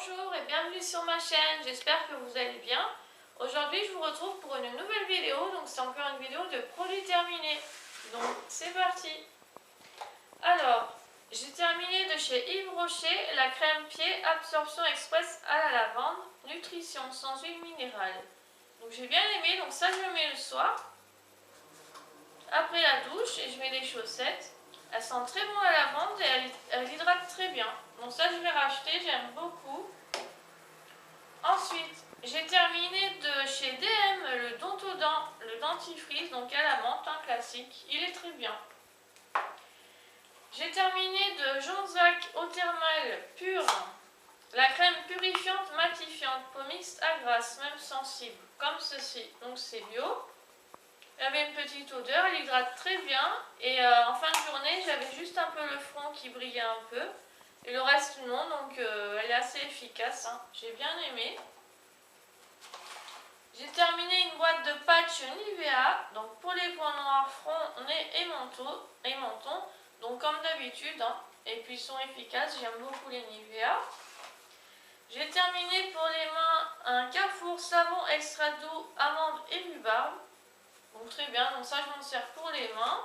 Bonjour et bienvenue sur ma chaîne, j'espère que vous allez bien. Aujourd'hui je vous retrouve pour une nouvelle vidéo, donc c'est encore une vidéo de produits terminés. Donc c'est parti. Alors, j'ai terminé de chez Yves Rocher la crème pied absorption express à la lavande, nutrition sans huile minérale. Donc j'ai bien aimé, donc ça je le mets le soir, après la douche et je mets les chaussettes. Elle sent très bon la lavande et elle hydrate très bien. Donc ça je vais racheter, j'aime beaucoup. Ensuite, j'ai terminé de chez DM le Dontodent, le dentifrice, donc à la menthe, un classique. Il est très bien. J'ai terminé de Jonzac eau thermale pure, la crème purifiante matifiante, peau mixte à grasse, même sensible, comme ceci. Donc c'est bio. Elle avait une petite odeur, elle hydrate très bien. Et en fin de journée, j'avais juste un peu le front qui brillait un peu. Et le reste non, donc elle est assez efficace. Hein. J'ai bien aimé. J'ai terminé une boîte de patch Nivea, donc pour les points noirs, front, nez et menton, donc comme d'habitude, hein, et puis ils sont efficaces, j'aime beaucoup les Nivea. J'ai terminé pour les mains un Carrefour savon extra doux, amande et rhubarbe, donc très bien, donc ça je m'en sers pour les mains.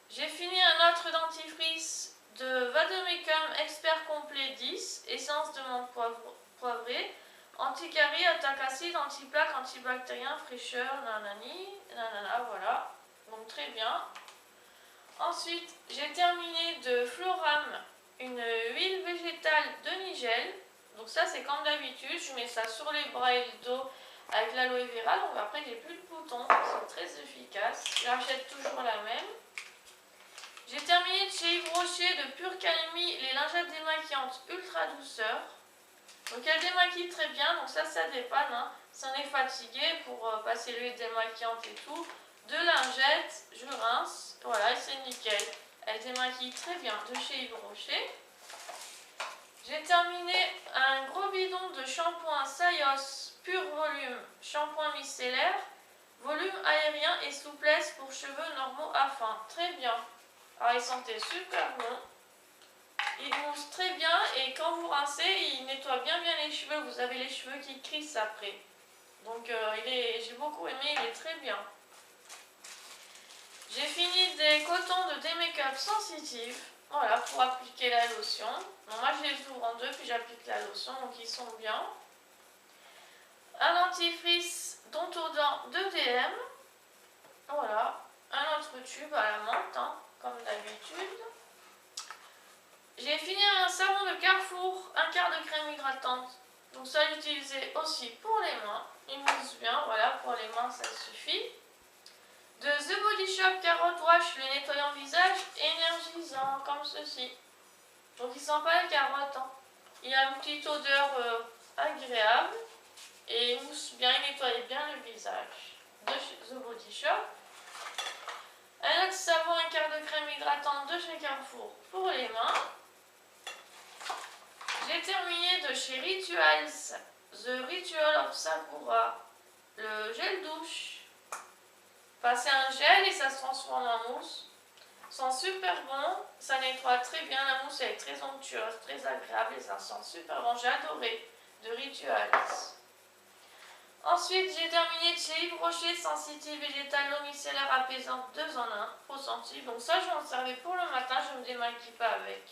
J'ai fini un autre dentifrice de Vadomecum Expert Complet 10, essence de menthe poivrée. Anti-carie, attaque acide, anti-plaque, antibactérien, fraîcheur, nanani, nanana, voilà. Donc très bien. Ensuite, j'ai terminé de Floram une huile végétale de Nigel. Donc ça, c'est comme d'habitude, je mets ça sur les bras et le dos avec l'aloe vera. Donc après, j'ai plus de boutons, c'est très efficace. J'achète toujours la même. J'ai terminé de chez Yves Rocher de Pure Calmie les lingettes démaquillantes ultra douceur. Donc elle démaquille très bien, donc ça dépanne, hein. Si on est fatigué pour passer l'huile démaquillante et tout, deux lingettes, je rince, voilà, et c'est nickel. Elle démaquille très bien de chez Yves Rocher. J'ai terminé un gros bidon de shampoing Sayos Pur Volume, shampoing micellaire, volume aérien et souplesse pour cheveux normaux à fin. Très bien. Alors il sentait super bon. Il mousse très bien et quand vous rincez, il nettoie bien les cheveux. Vous avez les cheveux qui crissent après. Donc j'ai beaucoup aimé, il est très bien. J'ai fini des cotons de Make-up Sensitive. Voilà, pour appliquer la lotion. Donc moi je les ouvre en deux puis j'applique la lotion, donc ils sont bien. Un dentifrice Dontodent de DM. Voilà, un autre tube à la menthe, hein, comme d'habitude. J'ai fini un savon de Carrefour, un quart de crème hydratante. Donc ça j'utilisais aussi pour les mains. Il mousse bien, voilà, pour les mains ça suffit. De The Body Shop Carrot Wash, le nettoyant visage énergisant, comme ceci. Donc il sent pas la carotte, hein. Il a une petite odeur agréable. Et il mousse bien, il nettoie bien le visage. De chez The Body Shop. Un autre savon, un quart de crème hydratante de chez Carrefour pour les mains. J'ai terminé de chez Rituals, The Ritual of Sakura, le gel douche. Passer un gel et ça se transforme en mousse. Sent super bon, ça nettoie très bien, la mousse elle est très onctueuse, très agréable et ça sent super bon. J'ai adoré, de Rituals. Ensuite, j'ai terminé de chez Yves Rocher Sensitive Végétale Eau Micellaire Apaisante 2 en 1, peau sensible. Donc ça, je m'en servais pour le matin, je ne me démaquille pas avec.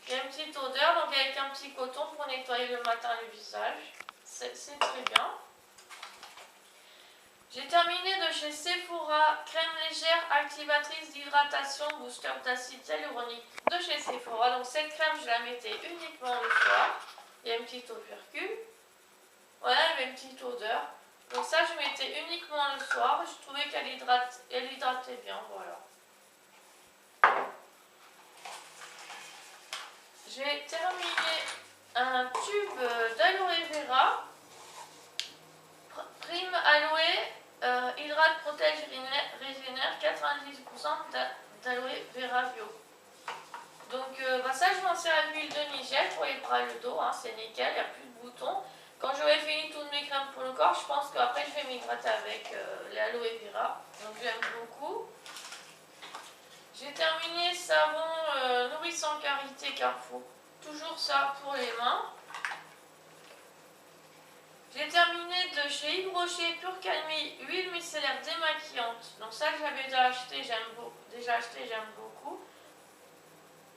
Il y a une petite odeur, donc avec un petit coton pour nettoyer le matin le visage. C'est très bien. J'ai terminé de chez Sephora, crème légère activatrice d'hydratation, booster d'acide hyaluronique de chez Sephora. Donc cette crème, je la mettais uniquement le soir. Il y a une petite opercule. Voilà, il y avait une petite odeur. Donc ça, je mettais uniquement le soir. Je trouvais qu'elle hydratait bien, voilà. J'ai terminé un tube d'aloe vera, prime aloe, hydrate, protège, régénère, 90% d'aloe vera bio. Donc ça je m'en sers à l'huile de Nigel pour les bras et le dos, hein, c'est nickel, il n'y a plus de boutons. Quand j'aurai fini toutes mes crèmes pour le corps, je pense qu'après je vais m'hydrater avec l'aloe vera, donc j'aime beaucoup. J'ai terminé savon nourrissant karité Carrefour. Toujours ça pour les mains. J'ai terminé de chez Yves Rocher Pur Calmie, huile micellaire démaquillante. Donc ça, j'avais déjà acheté, j'aime beaucoup.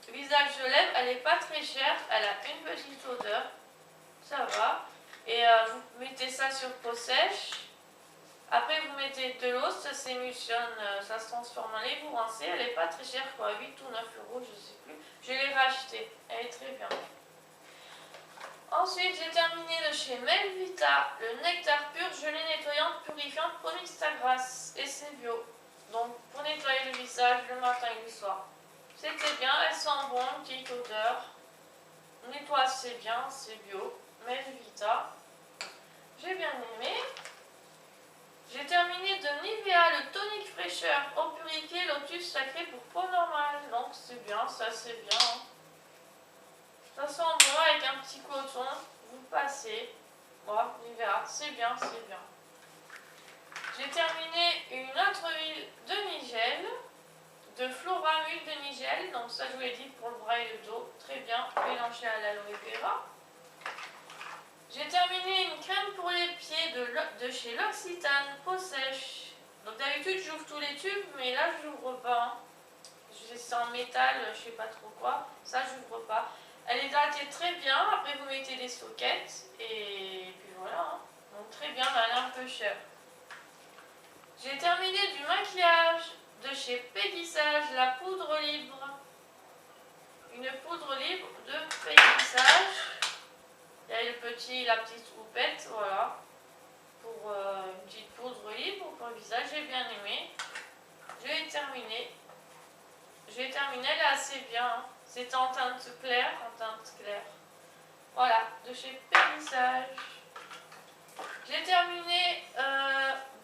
Visage de lèvres, elle n'est pas très chère, elle a une petite odeur, ça va. Et vous mettez ça sur peau sèche. Après, vous mettez de l'eau, ça s'émulsionne, ça se transforme en lait, vous rincez. Elle n'est pas très chère, quoi, 8 ou 9 euros, je ne sais plus. Je l'ai rachetée, elle est très bien. Ensuite, j'ai terminé de chez Melvita, le nectar pur, gelée nettoyante, purifiante, pour extra grasse. Et c'est bio. Donc, pour nettoyer le visage le matin et le soir. C'était bien, elle sent bon, une petite odeur. Nettoie assez bien, c'est bio. Melvita. J'ai bien aimé. J'ai terminé de Nivea, le tonique fraîcheur, eau purifiée, lotus sacré pour peau normale. Donc, c'est bien, ça c'est bien. Ça sent bon avec un petit coton, vous passez. Voilà, Nivea, c'est bien, c'est bien. J'ai terminé une autre huile de Nigel, de Flora, huile de Nigel. Donc ça, je vous l'ai dit pour le bras et le dos, très bien, mélangé à l'aloe vera. J'ai terminé une crème pour les pieds de chez L'Occitane, peau sèche. Donc d'habitude, j'ouvre tous les tubes, mais là, je n'ouvre pas. C'est en métal, je sais pas trop quoi. Ça, je n'ouvre pas. Elle est hydratée très bien. Après, vous mettez des soquettes. Et puis voilà. Donc très bien, mais elle est un peu chère. J'ai terminé du maquillage de chez Péguissage, la poudre libre. Une poudre libre de Péguissage. Il y a la petite houppette, voilà. Pour une petite poudre libre pour le visage. J'ai bien aimé. J'ai terminé. Elle est assez bien. Hein. C'est en teinte claire, Voilà, de chez Péguissage. J'ai terminé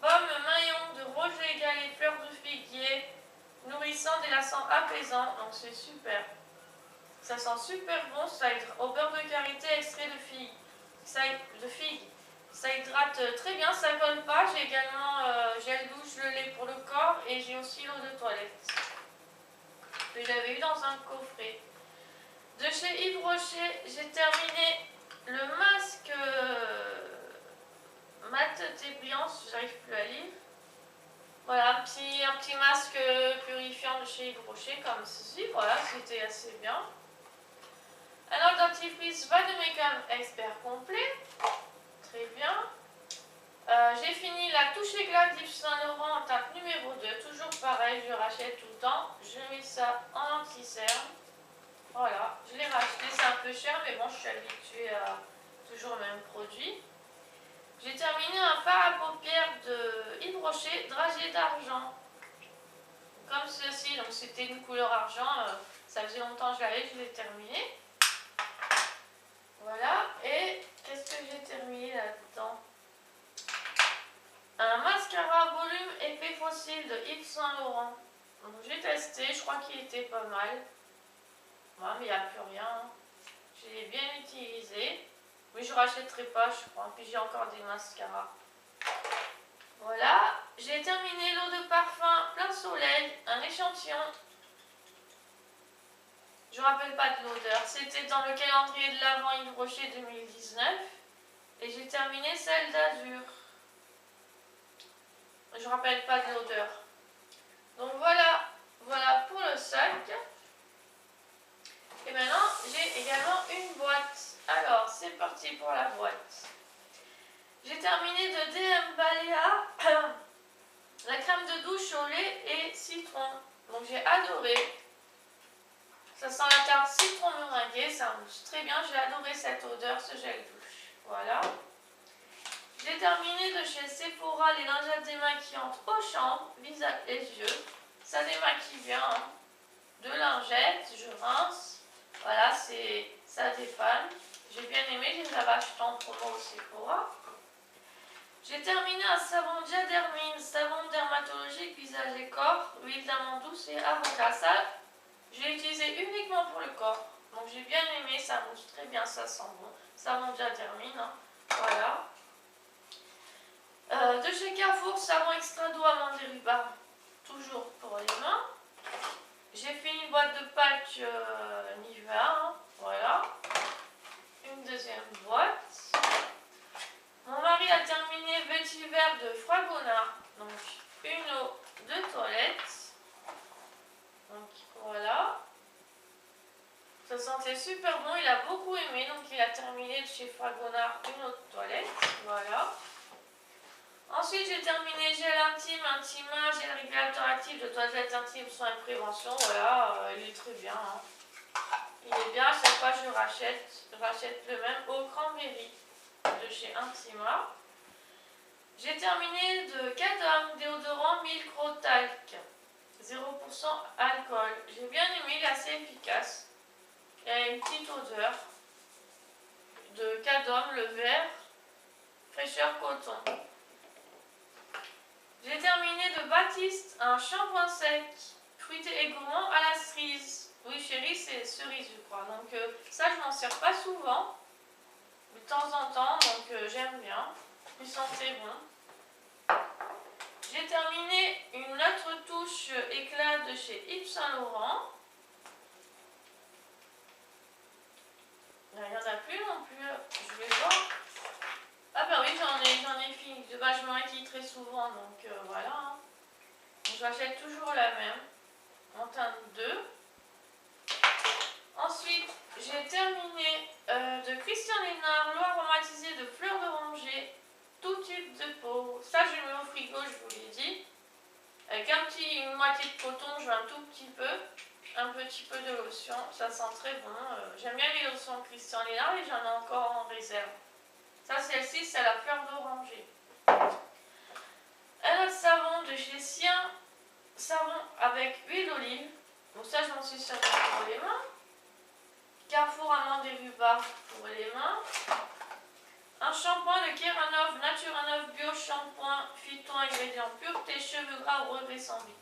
baume maillon de rose égalé fleur de figuier, nourrissant, délassant, apaisant. Donc c'est super. Ça sent super bon. Ça au beurre de karité, extrait de figue. Ça hydrate très bien, ça ne colle pas. J'ai également gel douche, le lait pour le corps et j'ai aussi l'eau de toilette que j'avais eu dans un coffret. De chez Yves Rocher, j'ai terminé le masque mat dépliance, j'arrive plus à lire. Voilà, un petit masque purifiant de chez Yves Rocher comme ceci, voilà, c'était assez bien. Un autre dentifrice Vademecum expert complet, très bien. J'ai fini la touche éclat d'Yves Saint Laurent en teinte numéro 2, toujours pareil, je rachète tout le temps. Je mets ça en anti-cerne. Voilà, je l'ai racheté, c'est un peu cher, mais bon, je suis habituée à toujours le même produit. J'ai terminé un fard à paupières de Yves Rocher, dragée d'argent. Comme ceci, donc c'était une couleur argent, ça faisait longtemps que je l'avais, je l'ai terminé. Voilà, et qu'est-ce que j'ai terminé là-dedans? Un mascara volume effet fossile de Yves Saint Laurent. Donc j'ai testé, je crois qu'il était pas mal. Ouais, mais il n'y a plus rien. Hein. Je l'ai bien utilisé. Mais je ne rachèterai pas, je crois. Puis j'ai encore des mascaras. Voilà. J'ai terminé l'eau de parfum plein soleil. Un échantillon. Je ne me rappelle pas de l'odeur. C'était dans le calendrier de l'Avent Yves Rocher 2019. Et j'ai terminé celle d'Azur. Je ne me rappelle pas de l'odeur. Donc voilà. Voilà pour le sac. Et maintenant, j'ai également une boîte. Alors, c'est parti pour la boîte. J'ai terminé de DM Balea la crème de douche au lait et citron. Donc, j'ai adoré. Ça sent la tarte citron meringuée, ça mousse très bien. J'ai adoré cette odeur, ce gel douche. Voilà. J'ai terminé de chez Sephora les lingettes démaquillantes aux chambres, visage et yeux. Ça démaquille bien. Hein. Deux lingettes, je rince. Voilà, ça dépanne. J'ai bien aimé, je les avais achetés en promo au Sephora. J'ai terminé un savon Diadermine, savon dermatologique, visage et corps, huile d'amande douce et avocat. Ça, je l'ai utilisé uniquement pour le corps. Donc j'ai bien aimé, ça mousse très bien, ça sent bon. Savon Diadermine, hein. Voilà. De chez Carrefour, savon extra doux amande et rhubarbe, toujours pour les mains. J'ai fait une boîte de patch Nivea, hein. Voilà. Ça sentait super bon, il a beaucoup aimé, donc il a terminé de chez Fragonard une autre toilette. Voilà. Ensuite, j'ai terminé gel intime, Intima, gel régulateur actif de toilette intime, soins et prévention. Voilà, il est très bien. Hein. Il est bien, à chaque fois je rachète le même au cranberry de chez Intima. J'ai terminé de Cadom déodorant micro-talc, 0% alcool. J'ai bien aimé, il est assez efficace. Il y a une petite odeur de Cadom, le vert, fraîcheur coton. J'ai terminé de Baptiste, un shampoing sec, fruité et gourmand à la cerise. Oui chérie, c'est cerise je crois. Donc ça je m'en sers pas souvent, de temps en temps, donc j'aime bien. Il sentait bon. J'ai terminé une autre touche éclat de chez Yves Saint Laurent. Il n'y en a plus non plus, je vais voir. Ah bah oui, j'en ai fini. Bah, je me maquille très souvent, donc voilà. Hein. J'achète toujours la même, en teinte 2. Ensuite, j'ai terminé de Christian Lénard, l'eau aromatisée de fleurs d'oranger, tout type de peau. Ça, je le mets au frigo, je vous l'ai dit. Avec une moitié de coton, je veux un tout petit peu. Un petit peu de lotion, ça sent très bon. J'aime bien les lotions Christian Lénard et j'en ai encore en réserve. Ça, celle-ci, c'est la fleur d'oranger. Un autre savon de chez Sien, savon avec huile d'olive. Donc ça, je m'en suis servi pour les mains. Carrefour amande et rhubarbe pour les mains. Un shampoing de Keranov, Naturanov Bio Shampoing, phyton, ingrédients pureté, cheveux gras ou regressant vite.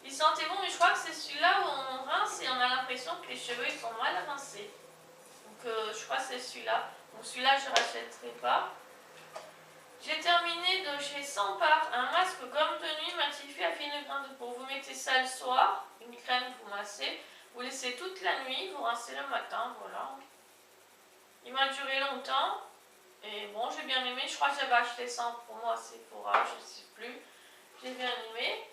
Il sentait bon, mais je crois que c'est celui-là où on rince et on a l'impression que les cheveux ils sont mal rincés. Donc je crois que c'est celui-là. Donc celui-là, je ne rachèterai pas. J'ai terminé de chez Sampar un masque gomme de nuit matifié à fine grain de peau. Vous mettez ça le soir, une crème, vous massez. Vous laissez toute la nuit, vous rincez le matin, voilà. Il m'a duré longtemps. Et bon, j'ai bien aimé. Je crois que j'avais acheté ça pour moi à Sephora, je ne sais plus. J'ai bien aimé.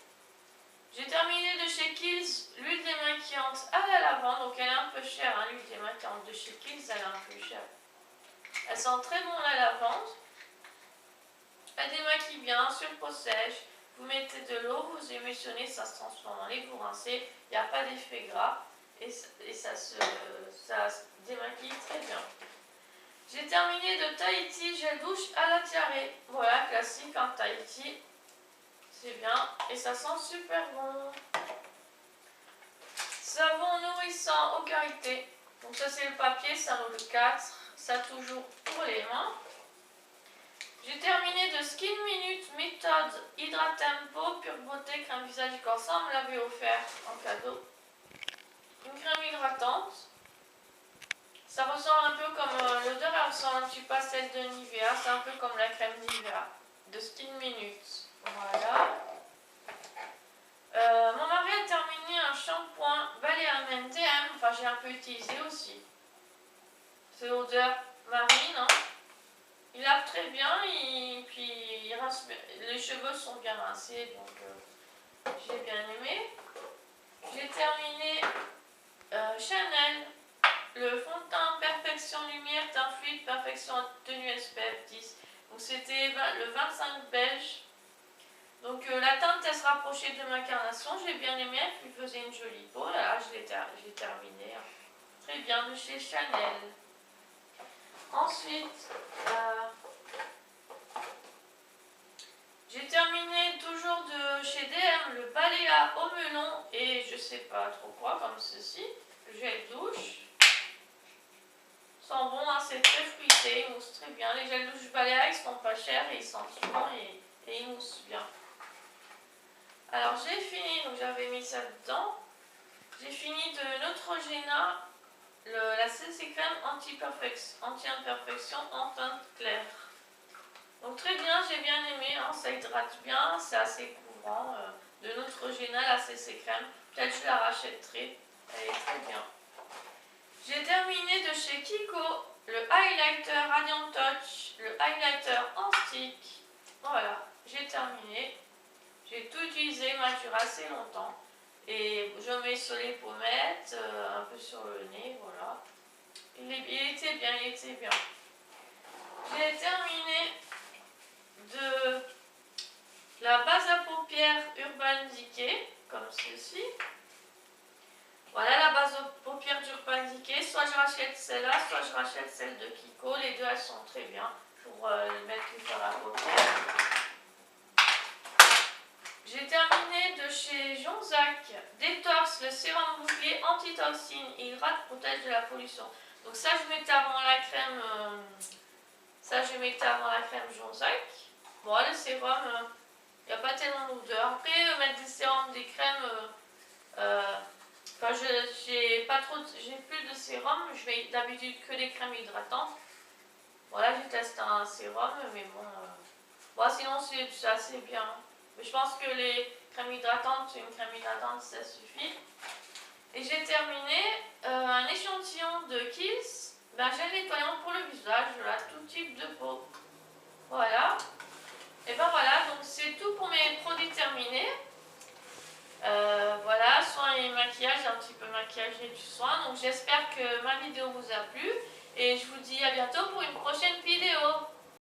J'ai terminé de chez Kiehl's l'huile démaquillante à la lavande. Donc elle est un peu chère, hein, l'huile démaquillante de chez Kiehl's, elle est un peu chère. Elle sent très bon la lavande. Elle démaquille bien sur peau sèche. Vous mettez de l'eau, vous émulsionnez, ça se transforme en lait, vous rincez. Il n'y a pas d'effet gras et ça se démaquille très bien. J'ai terminé de Tahiti gel douche à la tiaré. Voilà, classique en Tahiti. C'est bien et ça sent super bon. Savon nourrissant aux qualités. Donc ça c'est le papier, ça vaut le 4. Ça toujours pour les mains. J'ai terminé de Skin Minute méthode Hydratempo Pure Beauté crème visage et corps. Ça on me l'avait offert en cadeau. Une crème hydratante. Ça ressemble un peu comme l'odeur, elle ressemble un petit peu à celle de Nivea. C'est un peu comme la crème Nivea de Skin Minute. Voilà. Mon mari a terminé un shampoing balai à main DM. Enfin, j'ai un peu utilisé aussi. C'est l'odeur marine. Hein. Il lave très bien et puis il rince, les cheveux sont bien rincés. Donc, j'ai bien aimé. J'ai terminé Chanel. Le fond de teint Perfection Lumière, teint fluide, Perfection tenue SPF 10. Donc c'était le 25 beige. Donc la teinte elle se rapprochait de ma carnation. J'ai bien aimé, elle faisait une jolie peau. Là, j'ai terminé. Très bien, de chez Chanel. Ensuite, j'ai terminé toujours de chez DM le Balea au melon et je sais pas trop quoi comme ceci. Le gel douche. Sent bon, hein, c'est très fruité, il mousse très bien. Les gels douche Balea, ils sont pas chers et ils sentent souvent et ils moussent bien. Alors j'ai fini, donc j'avais mis ça dedans. J'ai fini de Neutrogena, la CC crème anti-imperfection en teinte claire. Donc très bien, j'ai bien aimé, hein, ça hydrate bien, c'est assez couvrant. De Neutrogena, la CC crème, peut-être je la rachèterai, elle est très bien. J'ai terminé de chez Kiko le highlighter Radiant Touch, le highlighter en stick. Voilà, j'ai terminé. J'ai tout utilisé, il m'a duré assez longtemps. Et je mets sur les pommettes, un peu sur le nez, voilà. Il était bien, il était bien. J'ai terminé de la base à paupières Urban Decay, comme ceci. Voilà la base aux paupières d'Urban Decay. Soit je rachète celle-là, soit je rachète celle de Kiko. Les deux, elles sont très bien pour mettre les faire à paupières. J'ai terminé de chez Jonzac Détox, le sérum bouclier antitoxine, hydrate, protège de la pollution. Donc ça, je mettais avant la crème, Jonzac. Bon, le sérum, il n'y a pas tellement d'odeur. Après, mettre des sérums, des crèmes, j'ai plus de sérum, je mets d'habitude que des crèmes hydratantes. Voilà, j'ai testé un sérum, mais bon, sinon c'est assez bien. Mais je pense que les crèmes hydratantes, une crème hydratante, ça suffit. Et j'ai terminé un échantillon de Kiehl's, gel nettoyant pour le visage, voilà, tout type de peau. Voilà. Et ben voilà, donc c'est tout pour mes produits terminés. Voilà, soins et maquillage, un petit peu maquillage et du soin. Donc j'espère que ma vidéo vous a plu. Et je vous dis à bientôt pour une prochaine vidéo.